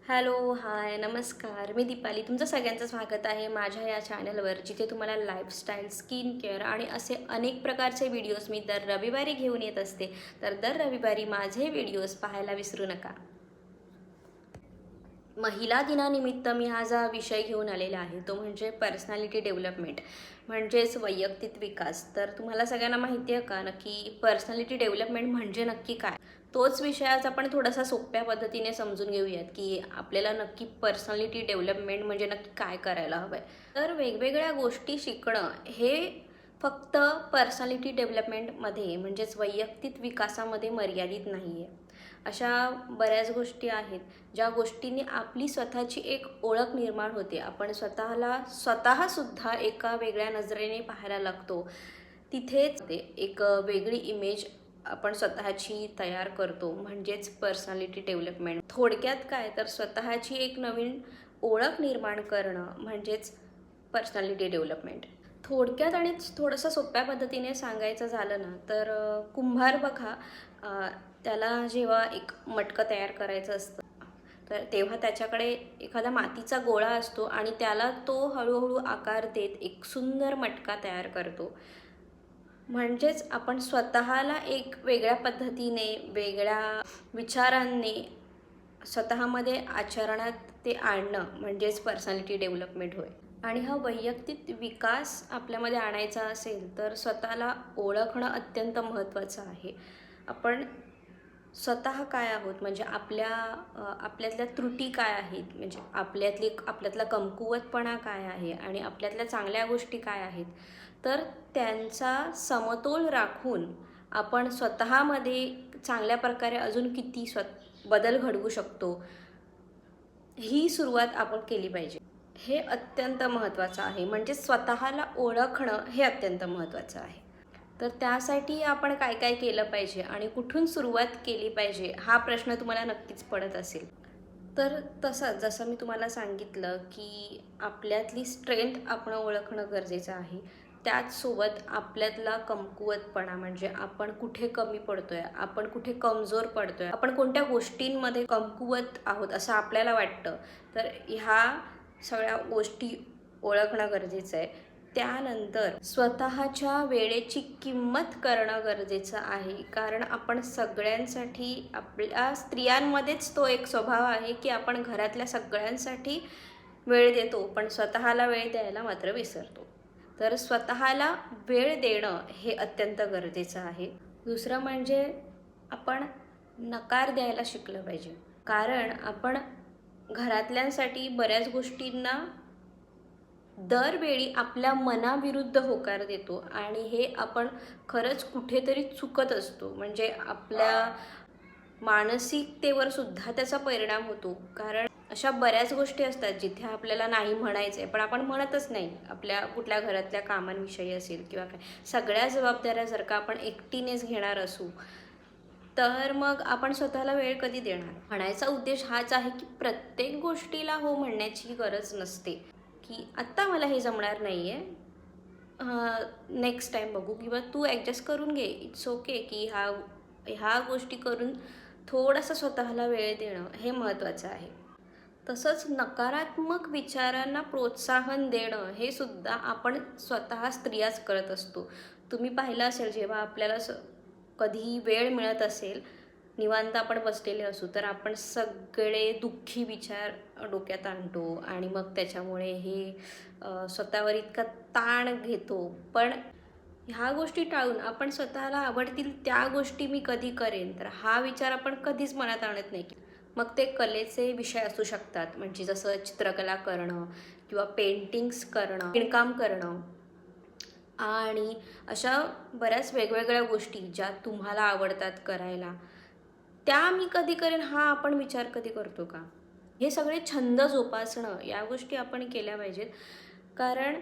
Hello, हाय, नमस्कार. मी दीपाली. तुमचं सगळ्यांचं स्वागत आहे माझ्या या चॅनलवर, जिथे तुम्हाला लाईफस्टाईल, स्किन केअर आणि असे अनेक प्रकारचे व्हिडिओज मी दर रविवारी घेऊन येत असते. तर दर रविवारी माझे व्हिडिओज पाहायला विसरू नका. महिला दिनानिमित्त मी हा जो विषय घेऊन आलेला आहे तो म्हणजे पर्सनॅलिटी डेव्हलपमेंट, म्हणजेच वैयक्तिक विकास. तर तुम्हाला सगळ्यांना माहिती आहे का नक्की पर्सनॅलिटी डेव्हलपमेंट म्हणजे नक्की काय? तोच विषय आज आपण थोडासा सोप्या पद्धतीने समजून घेऊयात की आपल्याला नक्की पर्सनॅलिटी डेव्हलपमेंट म्हणजे नक्की काय करायला हवं आहे. तर वेगवेगळ्या गोष्टी शिकणं हे फक्त पर्सनॅलिटी डेव्हलपमेंटमध्ये म्हणजेच वैयक्तिक विकासामध्ये मर्यादित नाही आहे. अशा बऱ्याच गोष्टी आहेत ज्या गोष्टींनी आपली स्वतःची एक ओळख निर्माण होते. आपण स्वतःसुद्धा एका वेगळ्या नजरेने पाहायला लागतो. तिथेच ते एक वेगळी इमेज आपण स्वतःची तयार करतो, म्हणजेच पर्सनॅलिटी डेव्हलपमेंट. थोडक्यात काय तर स्वतःची एक नवीन ओळख निर्माण करणं म्हणजेच पर्सनॅलिटी डेव्हलपमेंट. थोडक्यात आणि थोडंसं सोप्या पद्धतीने सांगायचं झालं ना तर कुंभार बघा, त्याला जेव्हा एक मटकं तयार करायचं असतं तर तेव्हा त्याच्याकडे एखादा मातीचा गोळा असतो आणि त्याला तो हळूहळू आकार देत एक सुंदर मटका तयार करतो. म्हणजेच आपण स्वतःला एक वेगळ्या पद्धतीने, वेगळ्या विचारांनी स्वतःमध्ये आचरणात ते आणणं म्हणजेच पर्सनॅलिटी डेव्हलपमेंट होय. आणि हा वैयक्तिक विकास आपल्यामध्ये आणायचा असेल तर स्वतःला ओळखणं अत्यंत महत्त्वाचं आहे. आपण स्वतः काय आहोत म्हणजे आपल्यातल्या त्रुटी काय आहेत, म्हणजे आपल्यातला कमकुवतपणा काय आहे आणि आपल्यातल्या चांगल्या गोष्टी काय आहेत. तर त्यांचा समतोल राखून आपण स्वतःमध्ये चांगल्या प्रकारे अजून किती बदल घडवू शकतो, ही सुरुवात आपण केली पाहिजे. हे अत्यंत महत्त्वाचं आहे. म्हणजे स्वतःला ओळखणं हे अत्यंत महत्त्वाचं आहे. तर त्यासाठी आपण काय काय केलं पाहिजे आणि कुठून सुरुवात केली पाहिजे, हा प्रश्न तुम्हाला नक्कीच पडत असेल. तर तसं जसं मी तुम्हाला सांगितलं की आपल्यातली स्ट्रेंथ आपण ओळखणं गरजेचं आहे. त्याचसोबत आपल्यातला कमकुवतपणा म्हणजे आपण कुठे कमी पडतोय, आपण कुठे कमजोर पडतोय, आपण कोणत्या गोष्टींमध्ये कमकुवत आहोत असं आपल्याला वाटतं. तर ह्या सगळ्या गोष्टी ओळखणं गरजेचं आहे. त्यानंतर स्वतःच्या वेळेची किंमत करणं गरजेचं आहे. कारण आपण सगळ्यांसाठी, आपल्या स्त्रियांमध्येच तो एक स्वभाव आहे की आपण घरातल्या सगळ्यांसाठी वेळ देतो, पण स्वतःला वेळ द्यायला मात्र विसरतो. तर स्वतःला वेळ देणं हे अत्यंत गरजेचं आहे. दुसरं म्हणजे आपण नकार द्यायला शिकलं पाहिजे. कारण आपण घरातल्यांसाठी बऱ्याच गोष्टींना दरवेळी आपल्या मनाविरुद्ध होकार देतो आणि हे आपण खरंच कुठेतरी चुकत असतो. म्हणजे आपल्या मानसिकतेवर सुद्धा त्याचा परिणाम होतो. कारण अशा बऱ्याच गोष्टी असतात जिथे आपल्याला नाही म्हणायचं आहे, पण आपण म्हणतच नाही. आपल्या कुठल्या घरातल्या कामांविषयी असेल किंवा काय, सगळ्या जबाबदाऱ्या जर का आपण एकटीनेच घेणार असू तर मग आपण स्वतःला वेळ कधी देणार. म्हणायचा उद्देश हाच आहे की प्रत्येक गोष्टीला हो म्हणण्याची गरज नसते. की आत्ता मला हे जमणार नाही आहे, नेक्स्ट टाईम बघू, किंवा तू ॲडजस्ट करून घे, इट्स ओके, की ह्या गोष्टी करून थोडासा स्वतःला वेळ देणं हे महत्त्वाचं आहे. तसंच नकारात्मक विचारांना प्रोत्साहन देणं हे सुद्धा आपण स्वतः स्त्रियाच करत असतो. तुम्ही पाहिलं असेल जेव्हा आपल्याला कधी वेळ मिळत असेल, निवांत आपण बसलेले असू, तर आपण सगळे दुःखी विचार डोक्यात आणतो आणि मग त्याच्यामुळे हे स्वतःवर इतका ताण घेतो. पण ह्या गोष्टी टाळून आपण स्वतःला आवडतील त्या गोष्टी मी कधी करेन, तर हा विचार आपण कधीच मनात आणत नाही. मग ते कलेचे विषय असू शकतात, म्हणजे जसं चित्रकला करणं किंवा पेंटिंग्स करणं, विणकाम करणं आणि अशा बऱ्याच वेगवेगळ्या गोष्टी ज्या तुम्हाला आवडतात करायला, त्या मी कधी करेन हा आपण विचार कधी करतो का? हे सगळे छंद जोपासणं या गोष्टी आपण केल्या पाहिजेत. कारण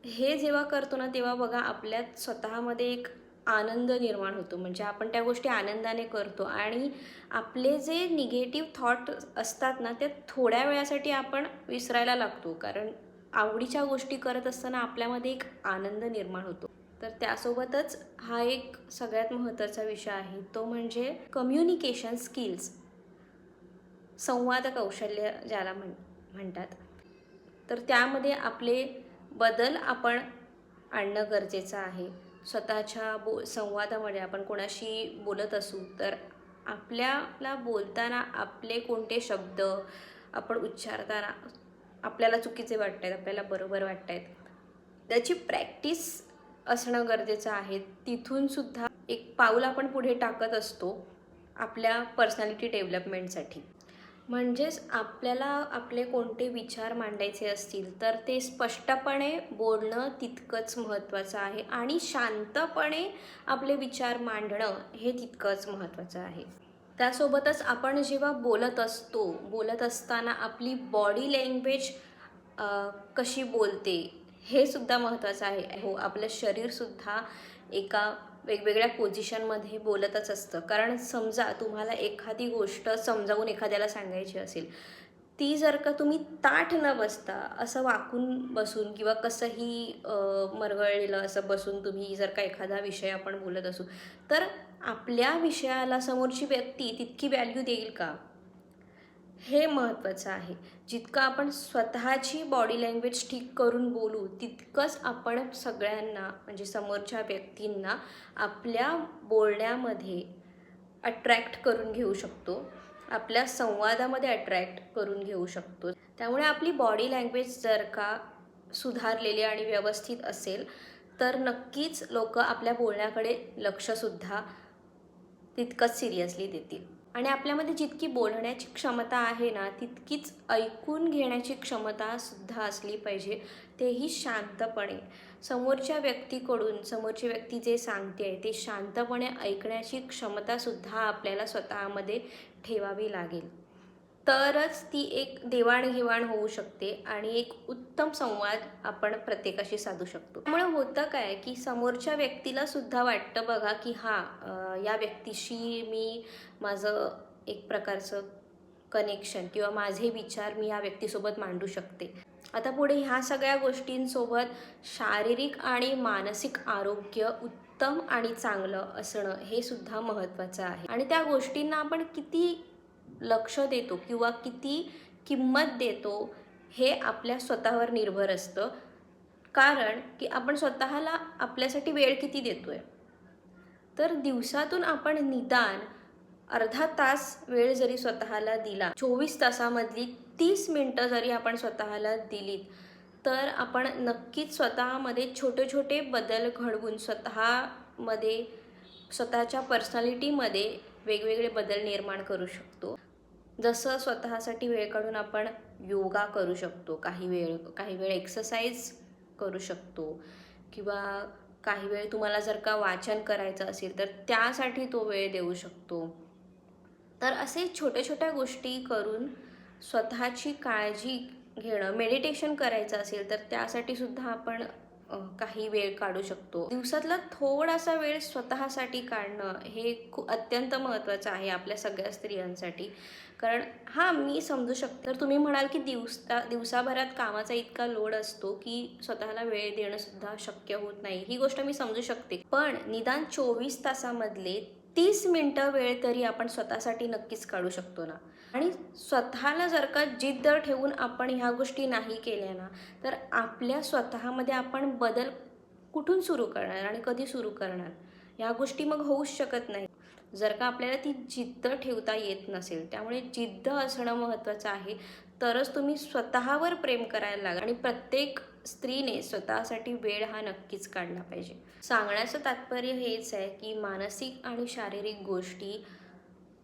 हे जेव्हा करतो ना तेव्हा बघा आपल्यात स्वतःमध्ये एक आनंद निर्माण होतो. म्हणजे आपण त्या गोष्टी आनंदाने करतो आणि आपले जे निगेटिव्ह थॉट असतात ना ते थोड्या वेळासाठी आपण विसरायला लागतो. कारण आवडीच्या गोष्टी करत असताना आपल्यामध्ये एक आनंद निर्माण होतो. तर त्यासोबतच हा एक सगळ्यात महत्त्वाचा विषय आहे, तो म्हणजे कम्युनिकेशन स्किल्स. संवाद कौशल्य ज्याला म्हणतात, तर त्यामध्ये आपले बदल आपण आणणं गरजेचं आहे. स्वतःच्या संवादामध्ये आपण कोणाशी बोलत असू तर आपल्याला बोलताना आपले कोणते शब्द आपण उच्चारताना आपल्याला चुकीचे वाटत आहेत, आपल्याला बरोबर वाटत आहेत, त्याची प्रॅक्टिस असणं गरजेचं आहे. तिथूनसुद्धा एक पाऊल आपण पुढे टाकत असतो आपल्या पर्सनॅलिटी डेव्हलपमेंटसाठी. म्हणजेच आपल्याला आपले कोणते विचार मांडायचे असतील तर ते स्पष्टपणे बोलणं तितकंच महत्त्वाचं आहे आणि शांतपणे आपले विचार मांडणं हे तितकंच महत्त्वाचं आहे. त्यासोबतच आपण जेव्हा बोलत असताना आपली बॉडी लँग्वेज कशी बोलते हे सुद्धा महत्त्वाचं आहे. हो, आपलं शरीरसुद्धा एका वेगवेगळ्या पोझिशनमध्ये बोलतच असतं. कारण समजा तुम्हाला एखादी गोष्ट समजावून एखाद्याला सांगायची असेल, ती जर का तुम्ही ताठ न बसता असं वाकून बसून किंवा कसंही मरगळलेलं असं बसून तुम्ही जर का एखादा विषय आपण बोलत असू, तर आपल्या विषयाला समोरची व्यक्ती तितकी व्हॅल्यू देईल का, हे महत्त्वाचं आहे. जितकं आपण स्वतःची बॉडी लँग्वेज ठीक करून बोलू तितकंच आपण सगळ्यांना म्हणजे समोरच्या व्यक्तींना आपल्या बोलण्यामध्ये अट्रॅक्ट करून घेऊ शकतो, आपल्या संवादामध्ये अट्रॅक्ट करून घेऊ शकतो. त्यामुळे आपली बॉडी लँग्वेज जर का सुधारलेली आणि व्यवस्थित असेल तर नक्कीच लोक आपल्या बोलण्याकडे लक्षसुद्धा तितकंच सिरियसली देतील. आणि आपल्यामध्ये जितकी बोलण्याची क्षमता आहे ना, तितकीच ऐकून घेण्याची क्षमतासुद्धा असली पाहिजे, तेही शांतपणे. समोरच्या व्यक्तीकडून समोरची व्यक्ती जे सांगते ते शांतपणे ऐकण्याची क्षमतासुद्धा आपल्याला स्वतःमध्ये ठेवावी लागेल. तरच ती एक देवाणघेवाण होऊ शकते आणि एक उत्तम संवाद आपण प्रत्येकाशी साधू शकतो. त्यामुळे होतं काय की समोरच्या व्यक्तीला सुद्धा वाटतं बघा की हां, या व्यक्तीशी मी माझं एक प्रकारचं कनेक्शन किंवा माझे विचार मी या व्यक्तीसोबत मांडू शकते. आता पुढे ह्या सगळ्या गोष्टींसोबत शारीरिक आणि मानसिक आरोग्य उत्तम आणि चांगलं असणं हे सुद्धा महत्त्वाचं आहे. आणि त्या गोष्टींना आपण किती लक्ष देतो किंवा किती किंमत देतो हे आपल्या स्वतःवर निर्भर असतं. कारण की आपण स्वतःला आपल्यासाठी वेळ किती देतोय. तर दिवसातून आपण निदान अर्धा तास वेळ जरी स्वतःला दिला, 24 तासामधली 30 मिनटं जरी आपण स्वतःला दिलीत, तर आपण नक्कीच स्वतःमध्ये छोटे छोटे बदल घडवून स्वतःमध्ये स्वतःच्या पर्सनॅलिटीमध्ये वेगवेगळे बदल निर्माण करू शकतो. जसं स्वतःसाठी वेळ काढून आपण योगा करू शकतो, काही वेळ एक्सरसाइज करू शकतो किंवा काही वेळ तुम्हाला जर का वाचन करायचं असेल तर त्यासाठी तो वेळ देऊ शकतो. तर असे छोट्या छोट्या गोष्टी करून स्वतःची काळजी घेणं, मेडिटेशन करायचं असेल तर त्यासाठी सुद्धा आपण काही वेळ काढू शकतो. दिवसातला थोडासा वेळ स्वतःसाठी काढणं हे खूप अत्यंत महत्त्वाचं आहे आपल्या सगळ्या स्त्रियांसाठी. कारण हां, मी समजू शकते. तर तुम्ही म्हणाल की दिवसाभरात कामाचा इतका लोड असतो की स्वतःला वेळ देणंसुद्धा शक्य होत नाही. ही गोष्ट मी समजू शकते. पण निदान 24 तासामधले 30 मिनटं वेळ तरी आपण स्वतःसाठी नक्कीच काढू शकतो ना. आणि स्वतःला जर का जिद्द ठेवून आपण ह्या गोष्टी नाही केल्या ना, तर आपल्या स्वतःमध्ये आपण बदल कुठून सुरू करणार आणि कधी सुरू करणार, ह्या गोष्टी मग होऊच शकत नाही जर का आपल्याला ती जिद्द ठेवता येत नसेल. त्यामुळे जिद्द असणं महत्त्वाचं आहे. तरच तुम्ही स्वतःवर प्रेम करायला लागा. आणि प्रत्येक स्त्रीने स्वतःसाठी वेळ हा नक्कीच काढला पाहिजे. सांगण्याचं तात्पर्य हेच आहे की मानसिक आणि शारीरिक गोष्टी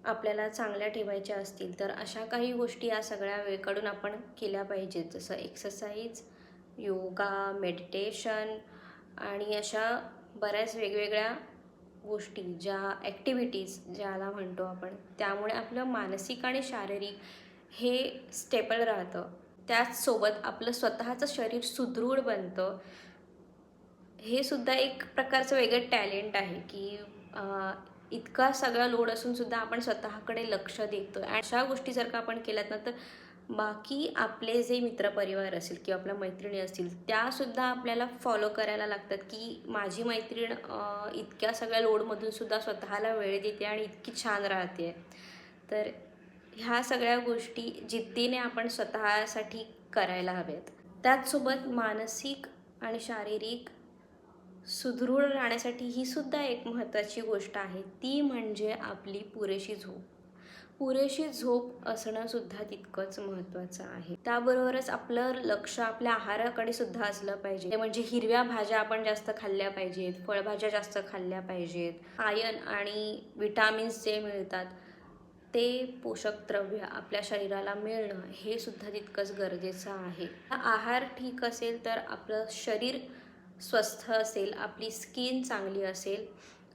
आपल्याला चांगल्या ठेवायच्या असतील तर अशा काही गोष्टी या सगळ्या वेळ काढून आपण केल्या पाहिजेत. जसं एक्सरसाइज, योगा, मेडिटेशन आणि अशा बऱ्याच वेगवेगळ्या गोष्टी, ज्या ॲक्टिव्हिटीज ज्याला म्हणतो आपण, त्यामुळे आपलं मानसिक आणि शारीरिक हे स्टेबल राहतं. त्याचसोबत आपलं स्वतःचं शरीर सुदृढ बनतं. हे सुद्धा एक प्रकारचं वेगळं टॅलेंट आहे की इतका सगळा लोड असूनसुद्धा आपण स्वतःकडे लक्ष देतो. आणि अशा गोष्टी जर का आपण केल्यात ना, तर बाकी आपले जे मित्रपरिवार असेल किंवा आपल्या मैत्रिणी असतील त्यासुद्धा आपल्याला फॉलो करायला लागतात की माझी मैत्रीण इतक्या सगळ्या लोडमधून सुद्धा स्वतःला वेळ देते आणि इतकी छान राहते. तर ह्या सगळ्या गोष्टी जिद्दीने आपण स्वतःसाठी करायला हव्यात. त्याचसोबत मानसिक आणि शारीरिक सुदृढ राहण्यासाठी ही सुद्धा एक महत्त्वाची गोष्ट आहे, ती म्हणजे आपली पुरेशी झोप. पुरेशी झोप असणं सुद्धा तितकंच महत्त्वाचं आहे. त्याबरोबरच आपलं लक्ष आपल्या आहाराकडे सुद्धा असलं पाहिजे. ते म्हणजे हिरव्या भाज्या आपण जास्त खाल्ल्या पाहिजेत, फळभाज्या जास्त खाल्ल्या पाहिजेत. आयर्न आणि विटामिन्स जे मिळतात ते पोषक द्रव्य आपल्या शरीराला मिळणं हे सुद्धा तितकंच गरजेचं आहे. आहार ठीक असेल तर आपलं शरीर स्वस्थ असेल, आपली स्किन चांगली असेल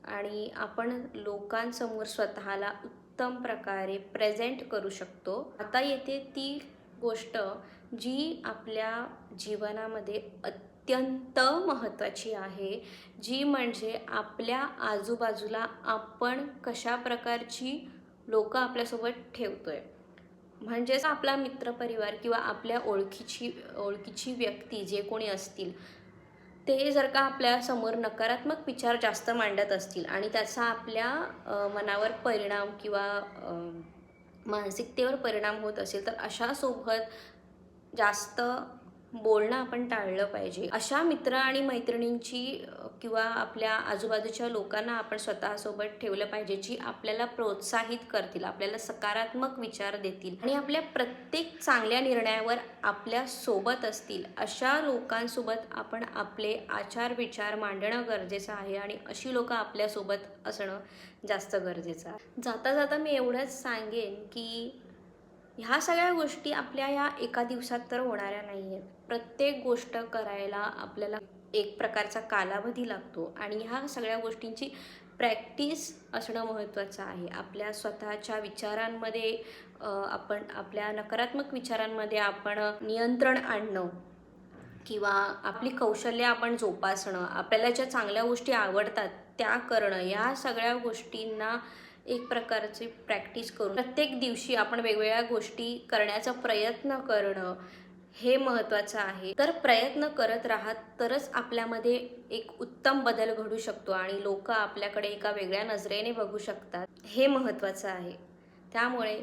आणि आपण लोकांसमोर स्वतःला उत्तम प्रकारे प्रेझेंट करू शकतो. आता येते ती गोष्ट जी आपल्या जीवनामध्ये अत्यंत महत्त्वाची आहे, जी म्हणजे आपल्या आजूबाजूला आपण कशा प्रकारची लोकं आपल्यासोबत ठेवतोय. म्हणजेच आपला मित्रपरिवार किंवा आपल्या ओळखीची व्यक्ती जे कोणी असतील, ते जर का आपल्यासमोर नकारात्मक विचार जास्त मांडत असतील आणि त्याचा आपल्या मनावर परिणाम किंवा मानसिकतेवर परिणाम होत असेल, तर अशासोबत जास्त बोलणं आपण टाळलं पाहिजे. अशा मित्र आणि मैत्रिणींची किंवा आपल्या आजूबाजूच्या लोकांना आपण स्वतःसोबत ठेवलं पाहिजे, जी आपल्याला प्रोत्साहित करतील, आपल्याला सकारात्मक विचार देतील आणि आपल्या प्रत्येक चांगल्या निर्णयावर आपल्यासोबत असतील. अशा लोकांसोबत आपण आपले आचार विचार मांडणं गरजेचं आहे आणि अशी लोकं आपल्यासोबत असणं जास्त गरजेचं आहे. जाता जाता मी एवढंच सांगेन की ह्या सगळ्या गोष्टी आपल्या ह्या एका दिवसात तर होणाऱ्या नाही आहेत. प्रत्येक गोष्ट करायला आपल्याला एक प्रकारचा कालावधी लागतो आणि ह्या सगळ्या गोष्टींची प्रॅक्टिस असणं महत्त्वाचं आहे. आपल्या स्वतःच्या विचारांमध्ये आपण आपल्या नकारात्मक विचारांमध्ये आपण नियंत्रण आणणं किंवा आपली कौशल्य आपण जोपासणं, आपल्याला ज्या चांगल्या गोष्टी आवडतात त्या करणं, या सगळ्या गोष्टींना एक प्रकारची प्रॅक्टिस करून प्रत्येक दिवशी आपण वेगवेगळ्या गोष्टी करण्याचा प्रयत्न करणं हे महत्त्वाचं आहे. तर प्रयत्न करत राहत तरच आपल्यामध्ये एक उत्तम बदल घडू शकतो आणि लोक आपल्याकडे एका वेगळ्या नजरेने बघू शकतात, हे महत्त्वाचं आहे. त्यामुळे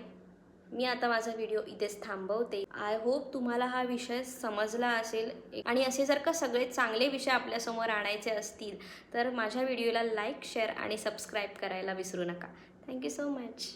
मी आता माझा व्हिडिओ इथेच थांबवते. आय होप तुम्हाला हा विषय समजला असेल आणि असे जर का सगळे चांगले विषय आपल्यासमोर आणायचे असतील तर माझ्या व्हिडिओला लाईक, शेअर आणि सबस्क्राईब करायला विसरू नका. Thank you so much.